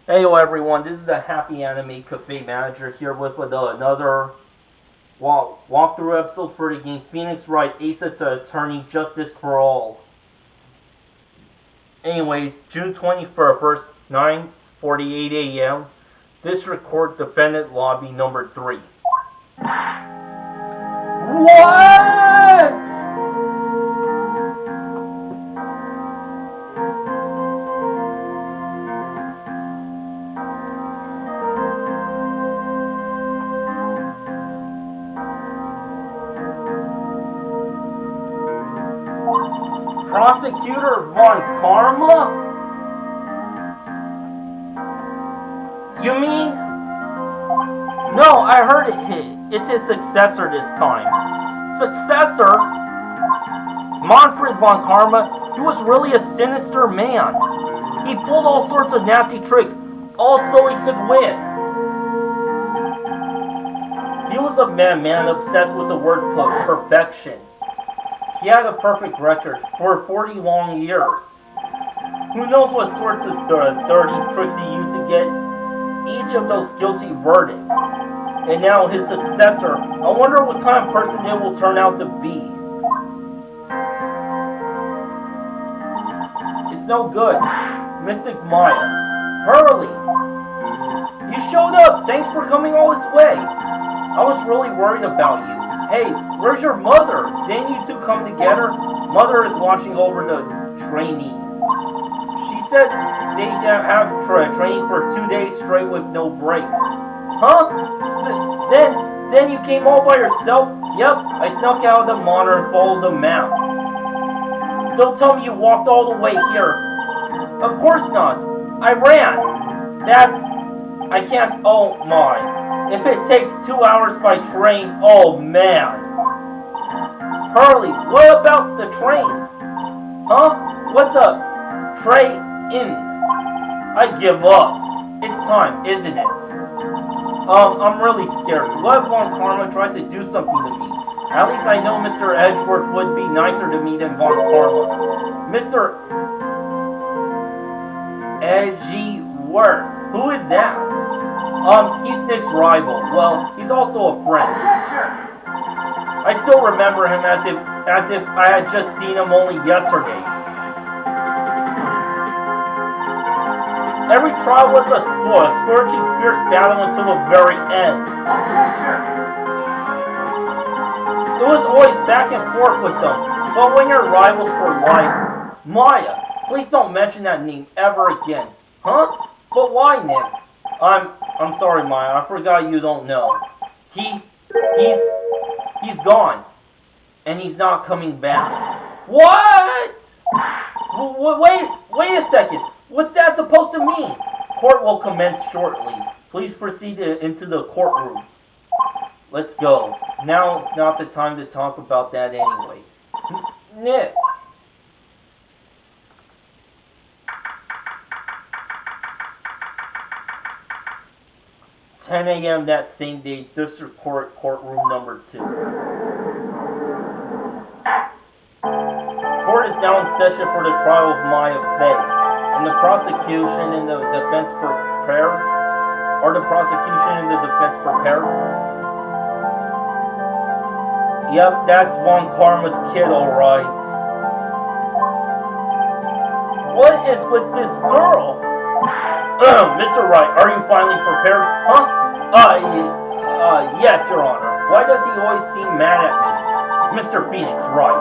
Hello everyone, this is the Happy Anime Cafe Manager here with another walkthrough episode for the game Phoenix Wright, Ace Attorney, Justice for All. Anyways, June 21st, 9:48 a.m. District Court Defendant Lobby number 3. What? Prosecutor Von Karma? You mean? No, I heard it hit. It's his successor this time. Successor? Manfred Von Karma, he was really a sinister man. He pulled all sorts of nasty tricks, all so he could win. He was a man obsessed with the word perfection. He had a perfect record for 40 long years. Who knows what sorts of dirty tricks he used to get each of those guilty verdicts. And now his successor, I wonder what kind of person it will turn out to be. It's no good. Mystic Maya. Hurley! You showed up! Thanks for coming all this way! I was really worried about you. Hey, where's your mother? Didn't you two come together? Mother is watching over the trainee. She said they have training for 2 days straight with no break. Huh? Then you came all by yourself? Yep, I snuck out of the monitor and followed the map. Don't tell me you walked all the way here. Of course not. I ran. I can't, oh my. If it takes 2 hours by train, oh man. Hurley, what about the train? Huh? What the? Train? I give up. It's time, isn't it? I'm really scared. What if Von Karma tried to do something to me? At least I know Mr. Edgeworth would be nicer to me than Von Karma. Mr. Edgeworth. Who is that? He's Nick's rival. Well, he's also a friend. I still remember him as if I had just seen him only yesterday. Every trial was a scorching, fierce battle until the very end. It was always back and forth with them. But when you're rivals for life, Maya, please don't mention that name ever again. Huh? But why, Nick? I'm sorry, Maya. I forgot you don't know. He's gone, and he's not coming back. What? Wait a second. What's that supposed to mean? Court will commence shortly. Please proceed into the courtroom. Let's go. Now, not the time to talk about that anyway. Nick. 10 a.m. that same day, District Court, courtroom number 2. Court is now in session for the trial of Maya Fey. And the prosecution and the defense prepared? Are the prosecution and the defense prepared? Yep, that's Von Karma's kid, alright. What is with this girl? Mr. Wright, are you finally prepared? Huh? Yes, Your Honor. Why does he always seem mad at me? Mr. Phoenix Wright.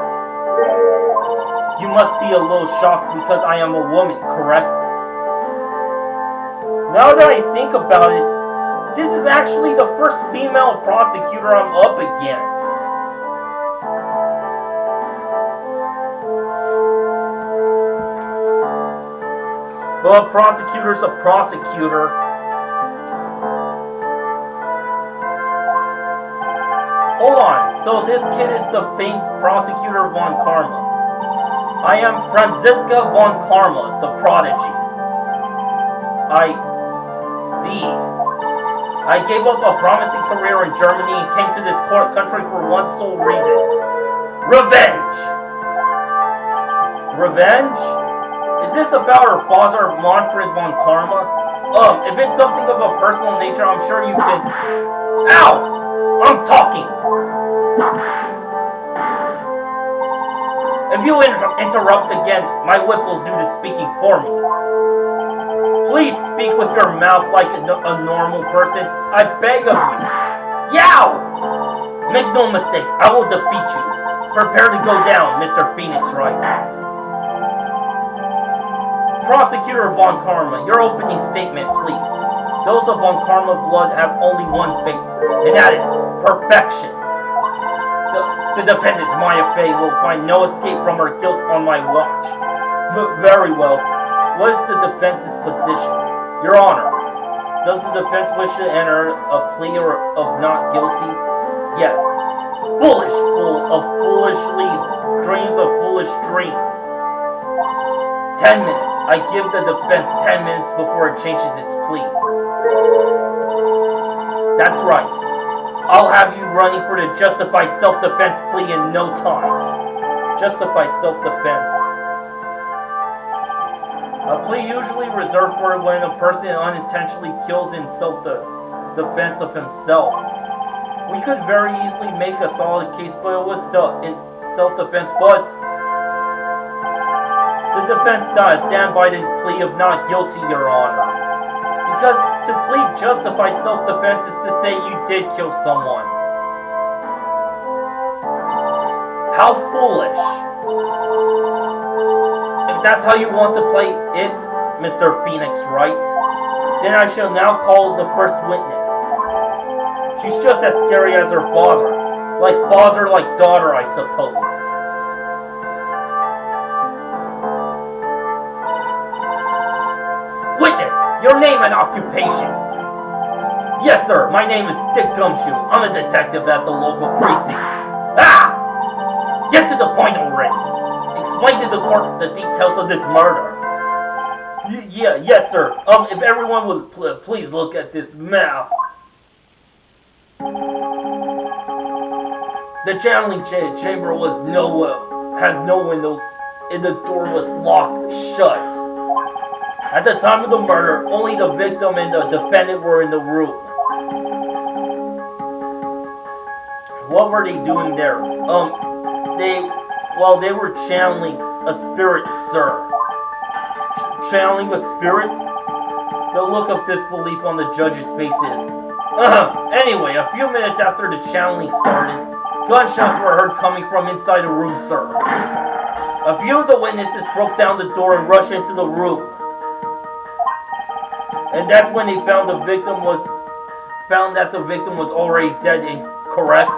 You must be a little shocked because I am a woman, correct? Now that I think about it, this is actually the first female prosecutor I'm up against. Well, a prosecutor's a prosecutor. Hold on. So this kid is the famed prosecutor Von Karma. I am Franziska Von Karma, the prodigy. I see. I gave up a promising career in Germany and came to this country for one sole reason. Revenge! Revenge? Is this about her father, Manfred Von Karma? If it's something of a personal nature, I'm sure you can... Ow! I'm talking! If you interrupt again, my whip will do the speaking for me. Please speak with your mouth like a normal person. I beg of you. Yow! Make no mistake, I will defeat you. Prepare to go down, Mr. Phoenix Wright. Prosecutor Von Karma, your opening statement, please. Those of Von Karma blood have only one fate, and that is perfection. The defendant, Maya Fey, will find no escape from her guilt on my watch. Very well. What is the defense's position? Your Honor, does the defense wish to enter a plea of not guilty? Yes. Foolish fool of foolishly dreams of foolish dreams. 10 minutes. I give the defense 10 minutes before it changes its plea. That's right. I'll have you running for the justified self-defense plea in no time. Justified self-defense. A plea usually reserved for when a person unintentionally kills in self-defense of himself. We could very easily make a solid case, but it was in self-defense, but the defense does stand by the plea of not guilty, Your Honor. Because to plead justified self-defense is to say you did kill someone. How foolish. If that's how you want to play it, Mr. Phoenix Wright, then I shall now call the first witness. She's just as scary as her father. Like father, like daughter, I suppose. Witness, your name and occupation. Yes, sir, my name is Dick Gumshoe. I'm a detective at the local precinct. Ah! Get to the point already. Explain to the court the details of this murder. Yes, sir. If everyone would please look at this map. The channeling chamber has no windows, and the door was locked shut. At the time of the murder, only the victim and the defendant were in the room. What were they doing there? They were channeling a spirit, sir. Channeling a spirit? The look of disbelief on the judge's face is. Anyway, a few minutes after the channeling started, gunshots were heard coming from inside the room, sir. A few of the witnesses broke down the door and rushed into the room. And that's when they found that the victim was already dead, correct?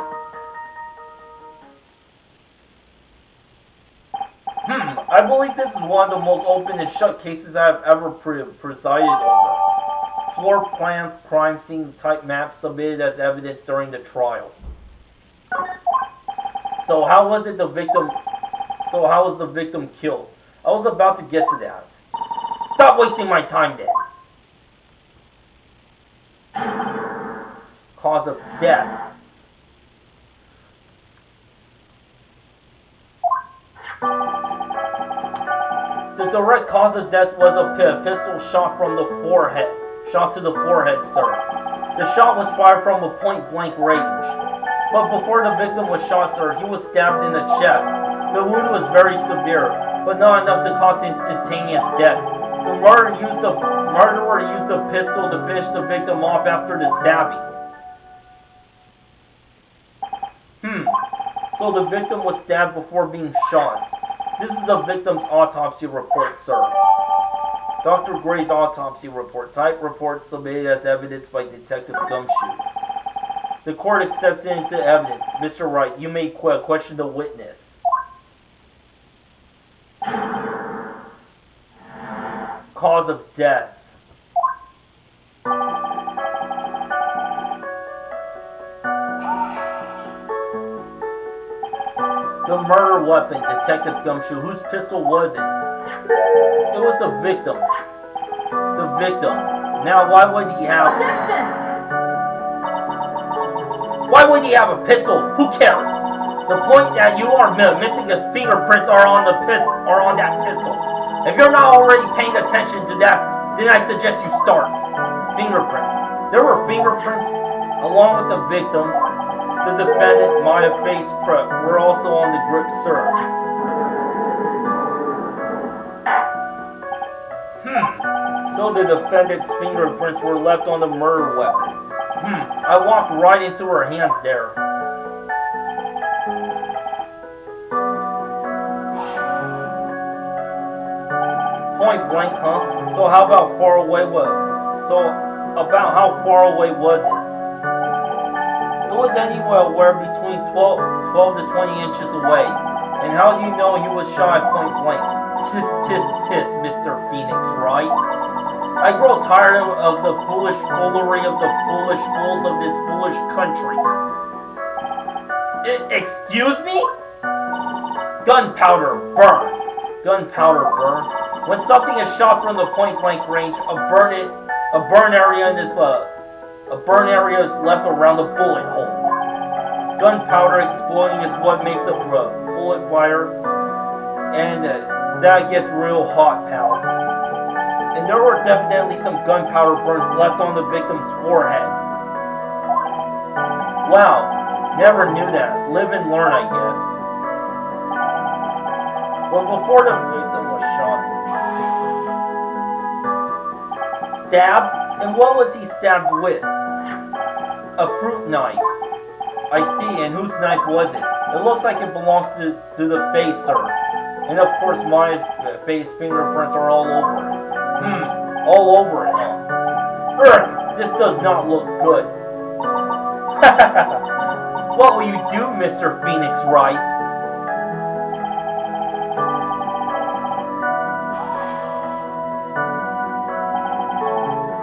I believe this is one of the most open and shut cases I have ever presided over. Floor plans, crime scene type maps submitted as evidence during the trial. So how was the victim killed? I was about to get to that. Stop wasting my time then. Cause of death. The direct cause of death was a pistol shot from the forehead. Shot to the forehead, sir. The shot was fired from a point-blank range. But before the victim was shot, sir, he was stabbed in the chest. The wound was very severe, but not enough to cause instantaneous death. The murderer used a pistol to finish the victim off after the stabbing. So the victim was stabbed before being shot. This is the victim's autopsy report, sir. Dr. Gray's autopsy report. Type report submitted as evidence by Detective Gumshoe. The court accepts it into evidence. Mr. Wright, you may question the witness. Cause of death. The murder weapon, Detective Gumshoe. Whose pistol was it? It was the victim. The victim. Now, why would he have... Why would he have a pistol? Who cares? The point that you are missing his fingerprints are on that pistol. If you're not already paying attention to that, then I suggest you start. Fingerprints. There were fingerprints along with the victim. The defendant, Maya face prep, were also on the grip search. So the defendant's fingerprints were left on the murder weapon. I walked right into her hands there. Point blank, huh? So how far away was it? It was anywhere between 12 to 20 inches away. And how do you know he was shot at point blank? Tisk, Mr. Phoenix, right? I grow tired of the foolish foolery of the foolish fools of this foolish country. Excuse me? Gunpowder burn. When something is shot from the point blank range, a burn area is left around the bullet hole. Gunpowder exploding is what makes a bullet fire, and that gets real hot, pal. And there were definitely some gunpowder burns left on the victim's forehead. Wow, never knew that. Live and learn, I guess. But before the victim was shot, stabbed? And what was he stabbed with? A fruit knife. I see, and whose knife was it? It looks like it belongs to the face, sir. And of course, my face fingerprints are all over it. All over it, huh? This does not look good. What will you do, Mr. Phoenix Wright?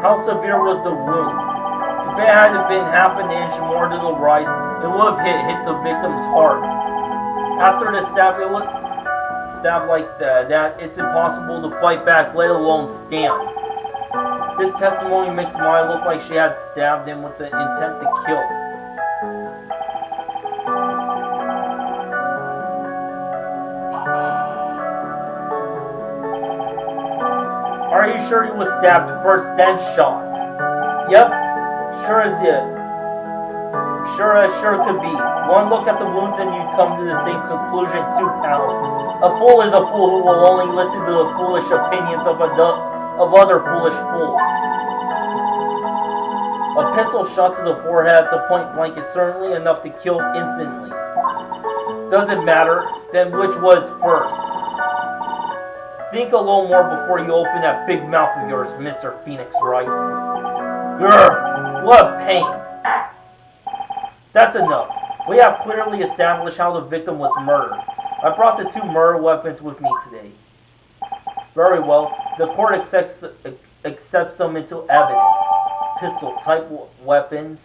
How severe was the wound? If it had been half an inch more to the right, it would have hit the victim's heart. After the stab, it was stabbed like that, it's impossible to fight back, let alone stand. This testimony makes Maya look like she had stabbed him with the intent to kill. Are you sure he was stabbed first, then shot? Yep, sure as it. Sure could be. One look at the wounds and you come to the same conclusion, too, pal. A fool is a fool who will only listen to the foolish opinions of other foolish fools. A pistol shot to the forehead at the point blank is certainly enough to kill instantly. Doesn't matter, then which was first? Think a little more before you open that big mouth of yours, Mr. Phoenix Wright. Grr, what pain. That's enough. We have clearly established how the victim was murdered. I brought the two murder weapons with me today. Very well. The court accepts them into evidence. Pistol-type weapons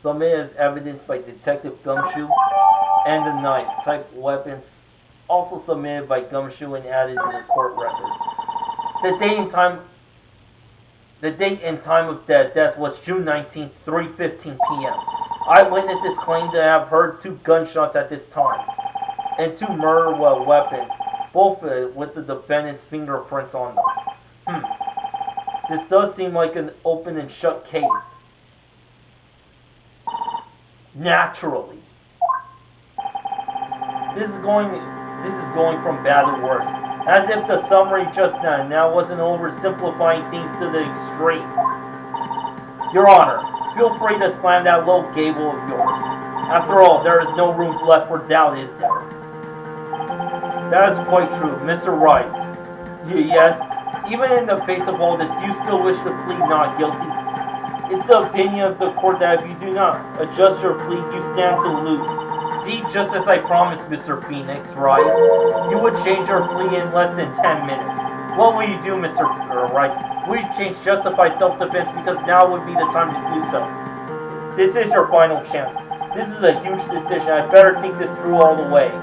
submitted as evidence by Detective Gumshoe, and the knife-type weapons also submitted by Gumshoe and added to the court record. The date and time of death was June 19th, 3:15 p.m. Eyewitnesses claim to have heard two gunshots at this time, and two murder weapons, both with the defendant's fingerprints on them. This does seem like an open and shut case. Naturally. This is going from bad to worse. As if the summary just now wasn't oversimplifying things to the extreme. Your Honor, feel free to slam that low gable of yours. After all, there is no room left for doubt, is there? That is quite true, Mr. Wright. Yes, even in the face of all this, do you still wish to plead not guilty? It's the opinion of the court that if you do not adjust your plea, you stand to lose. See, just as I promised, Mr. Phoenix, Wright, you would change your plea in less than 10 minutes. What will you do, Mr. Wright? Will you change justified self-defense because now would be the time to do so? This is your final chance. This is a huge decision. I better think this through all the way.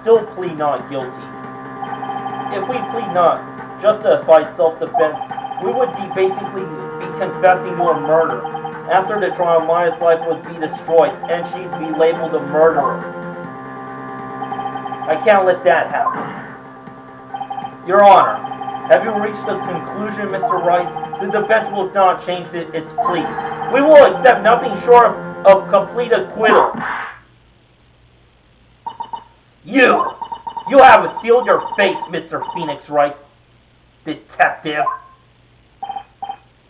Still plea not guilty. If we plead not justified self-defense, we would basically be confessing to a murder. After the trial, Maya's life would be destroyed, and she'd be labeled a murderer. I can't let that happen. Your Honor, Have you reached the conclusion, Mr. Wright? The defense will not change its plea. We will accept nothing short of complete acquittal. You have sealed your fate, Mr. Phoenix Wright, detective.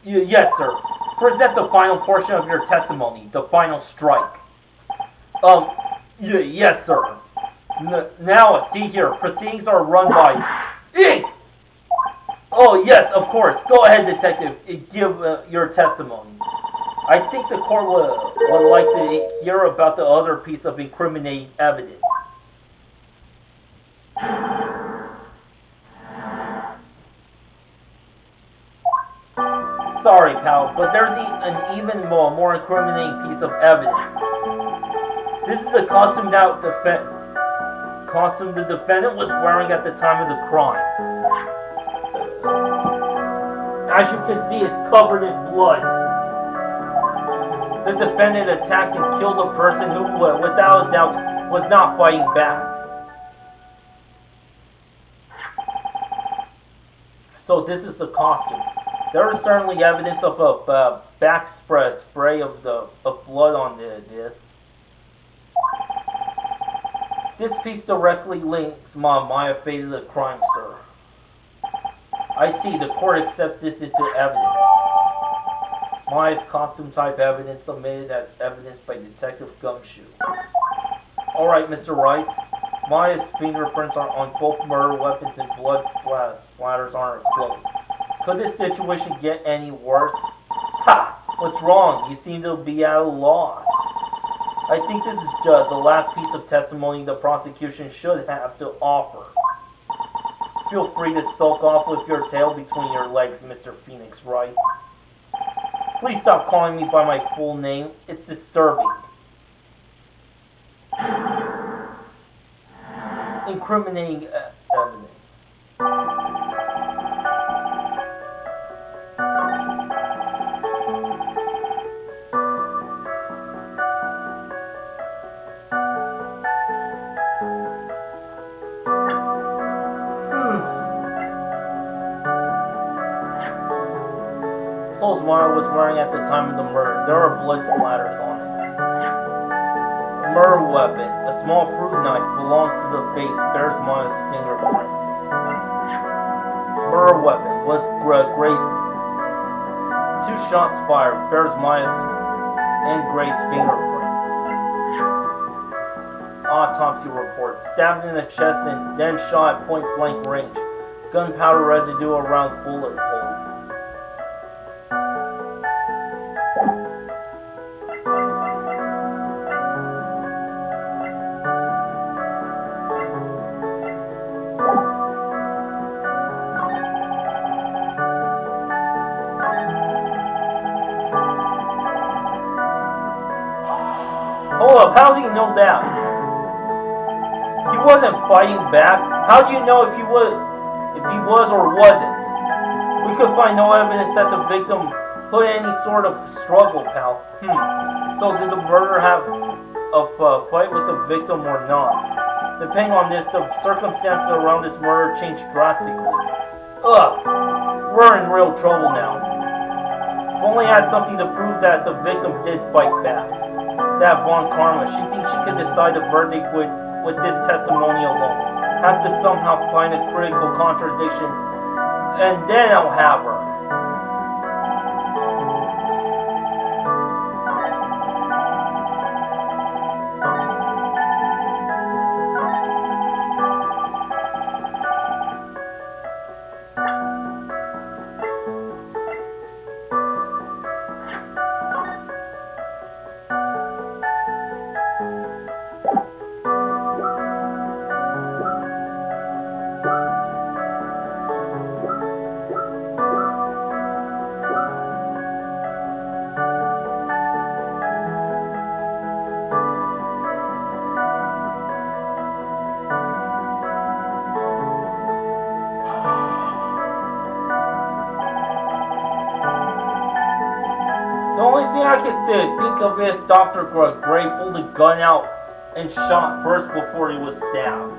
Yes, sir. Present the final portion of your testimony, the final strike. Yes, sir. Now, see here, proceedings are run by... Oh, yes, of course. Go ahead, detective. Give your testimony. I think the court would like to hear about the other piece of incriminating evidence. Sorry, pal, but there's an even more incriminating piece of evidence. This is the costume the defendant was wearing at the time of the crime. As you can see, it's covered in blood. The defendant attacked and killed a person who, without a doubt, was not fighting back. So this is the costume. There is certainly evidence of a spray of blood on this. This piece directly links Maya fate to the crime, sir. I see. The court accepts this into evidence. Maya's costume type evidence submitted as evidence by Detective Gumshoe. Alright, Mr. Wright. Maya's fingerprints are on both murder weapons and blood splatters on her clothes. Could this situation get any worse? Ha! What's wrong? You seem to be at a loss. I think this is just the last piece of testimony the prosecution should have to offer. Feel free to sulk off with your tail between your legs, Mr. Phoenix Wright. Please stop calling me by my full name. It's disturbing. Incriminating evidence. Clothes Maya was wearing at the time of the murder. There are blood splatters on it. Murder weapon. A small fruit knife belongs to the face. Bears Maya's fingerprint. Murder weapon was Grace. 2 shots fired. Bears Maya's and Grace's fingerprint. Autopsy report. Stabbed in the chest and then shot at point blank range. Gunpowder residue around bullet holes. Hold up, how do you know that? He wasn't fighting back. How do you know if he was or wasn't? We could find no evidence that the victim put any sort of struggle, pal. So did the murderer have a fight with the victim or not? Depending on this, the circumstances around this murder changed drastically. We're in real trouble now. If only had something to prove that the victim did fight back. That Von Karma, she thinks she could decide the verdict with this testimony alone. Has to somehow find a critical contradiction, and then I'll have her. The only thing I can think of is Dr. Gray pulled a gun out and shot first before he was stabbed.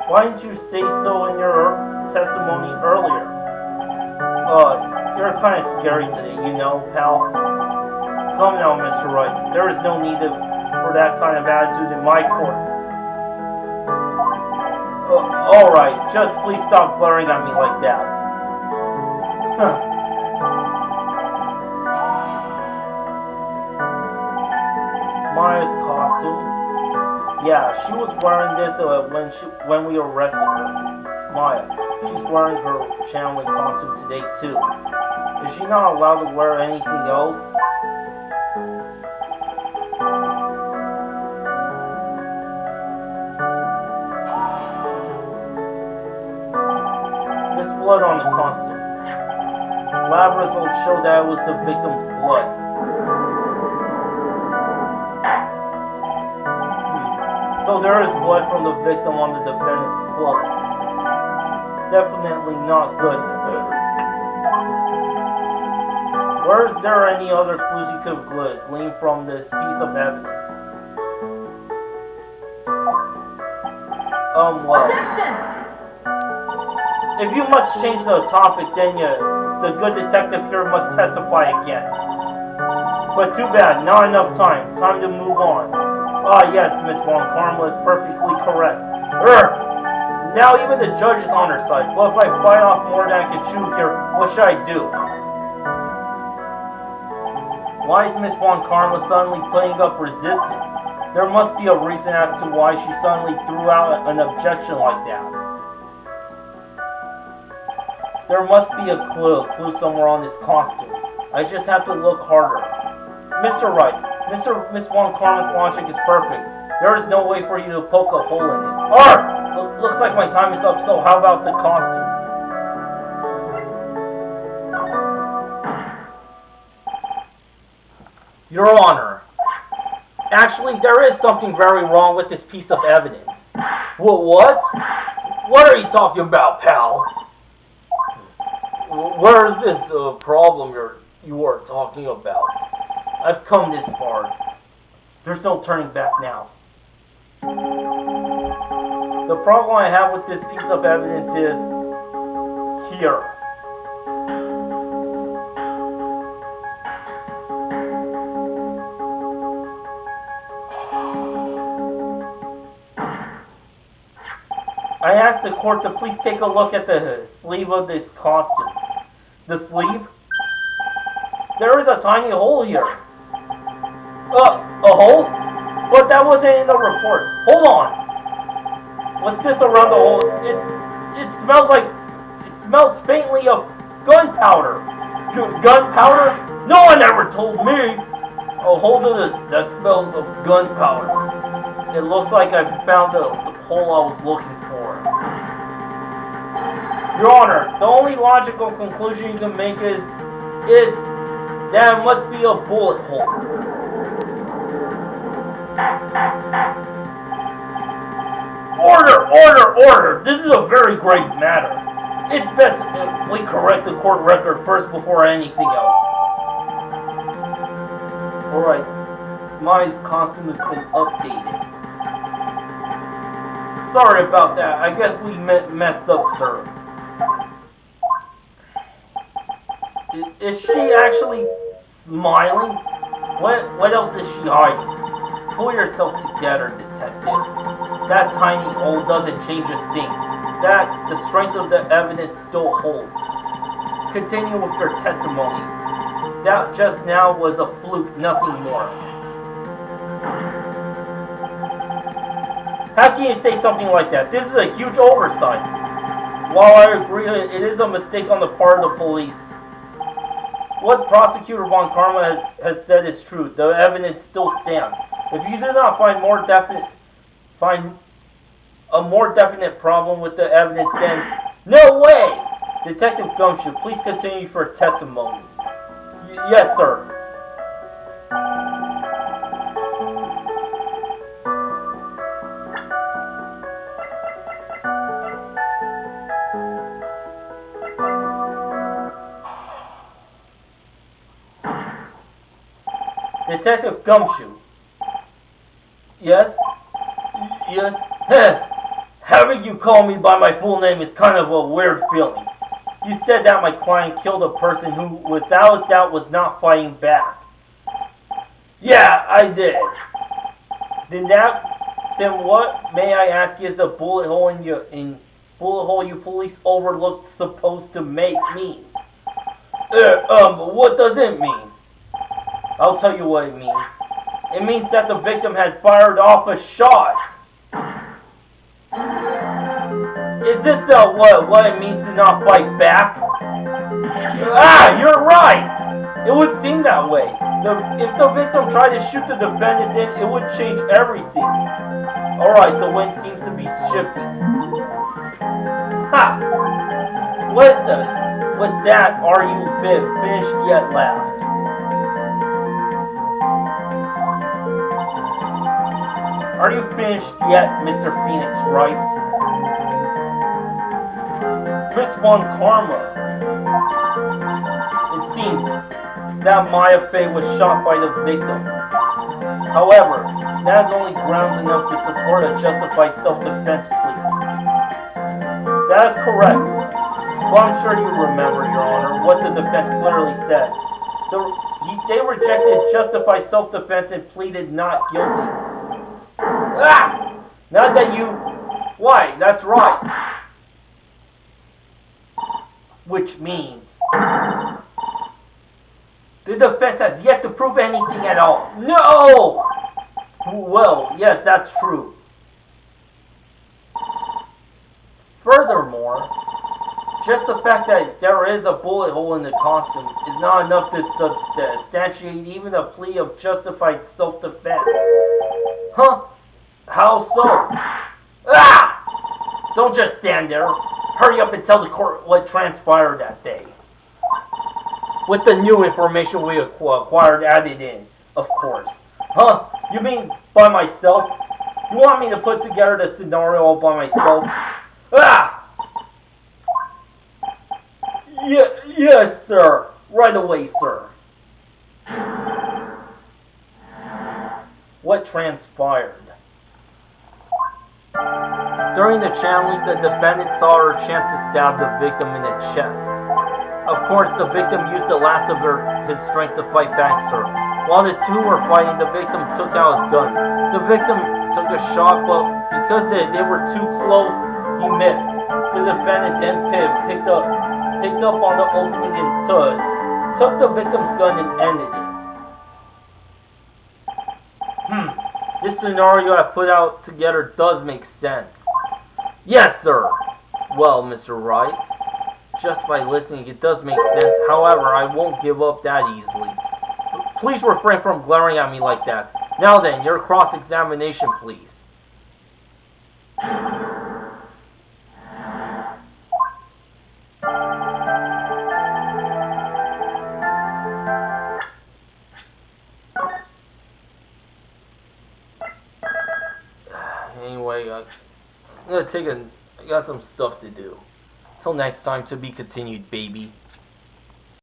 Why didn't you say so in your testimony earlier? You're kind of scary today, you know, pal. Come now, Mr. Wright. There is no need for that kind of attitude in my court. Alright, just please stop glaring at me like that. Maya's costume? Yeah, she was wearing this when we arrested her. Maya, she's wearing her channeling costume today too. Is she not allowed to wear anything else? There's blood on the costume. Lab results show that it was the victim's blood. So there is blood from the victim on the defendant's clothes. Definitely not good. Where is there any other clues you could glean from this piece of evidence? Well, if you must change the topic, then the good detective here must testify again. But too bad, not enough time. Time to move on. Yes, Miss Von Karma is perfectly correct. Now even the judge is on her side. Well, if I bite off more than I can chew here, what should I do? Why is Miss Von Karma suddenly playing up resistance? There must be a reason as to why she suddenly threw out an objection like that. There must be a clue somewhere on this costume. I just have to look harder. Mr. Wright, Miss Von Karma's logic is perfect. There is no way for you to poke a hole in it. Looks like my time is up, so how about the costume? Your Honor, actually there is something very wrong with this piece of evidence. What? What are you talking about, pal? Where is this problem you are talking about? I've come this far. There's no turning back now. The problem I have with this piece of evidence is here. I asked the court to please take a look at the sleeve of this costume. The sleeve? There is a tiny hole here. A hole? But that wasn't in the report. Hold on. What's this around the hole? It smells faintly of gunpowder. Gunpowder? No one ever told me. A hole that smells of gunpowder. It looks like I found the hole I was looking for. Your Honor, the only logical conclusion you can make is that it must be a bullet hole. Order! This is a very grave matter. It's best if we correct the court record first before anything else. Alright, my costume has been updated. Sorry about that. I guess we messed up, sir. Is she actually smiling? What else is she hiding? Pull yourself together, detective. That tiny hole doesn't change a thing. The strength of the evidence still holds. Continue with your testimony. That just now was a fluke, nothing more. How can you say something like that? This is a huge oversight. While I agree it is a mistake on the part of the police, what Prosecutor Von Karma has said is true. The evidence still stands. If you do not find a more definite problem with the evidence, then no way! Detective Gumshoe, please continue for testimony. Yes, sir. Detective Gumshoe. Yes? Having you call me by my full name is kind of a weird feeling. You said that my client killed a person who, without a doubt, was not fighting back. Yeah, I did. Then what, may I ask, is the bullet hole you police overlooked supposed to mean? What does it mean? I'll tell you what it means. It means that the victim had fired off a shot. Is this what it means to not fight back? You're right! It would seem that way. If the victim tried to shoot the defendant, then it would change everything. Alright, the wind seems to be shifting. Ha! With that, are you finished yet last? Are you finished yet, Mr. Phoenix, Wright? Miss Von Karma. It seems that Maya Fey was shot by the victim. However, that is only grounds enough to support a justified self-defense plea. That is correct. Well, I'm sure you remember, Your Honor, what the defense clearly said. They rejected justified self-defense and pleaded not guilty. Not that you... Why, that's right. Which means... the defense has yet to prove anything at all. No! Well, yes, that's true. Furthermore, just the fact that there is a bullet hole in the costume is not enough to substantiate even a plea of justified self-defense. Huh? How so? Don't just stand there. Hurry up and tell the court what transpired that day. With the new information we acquired added in, of course. Huh? You mean by myself? You want me to put together the scenario all by myself? Yes, sir. Right away, sir. What transpired? During the channeling, the defendant saw her chance to stab the victim in the chest. Of course, the victim used the last of his strength to fight back, sir. While the two were fighting, the victim took out his gun. The victim took a shot, but because they were too close, he missed. The defendant then picked up on the opening and took the victim's gun and ended it. This scenario I put out together does make sense. Yes, sir. Well, Mr. Wright, just by listening, it does make sense. However, I won't give up that easily. Please refrain from glaring at me like that. Now then, your cross-examination, please. Anyway, I got some stuff to do. Till next time, to be continued, baby.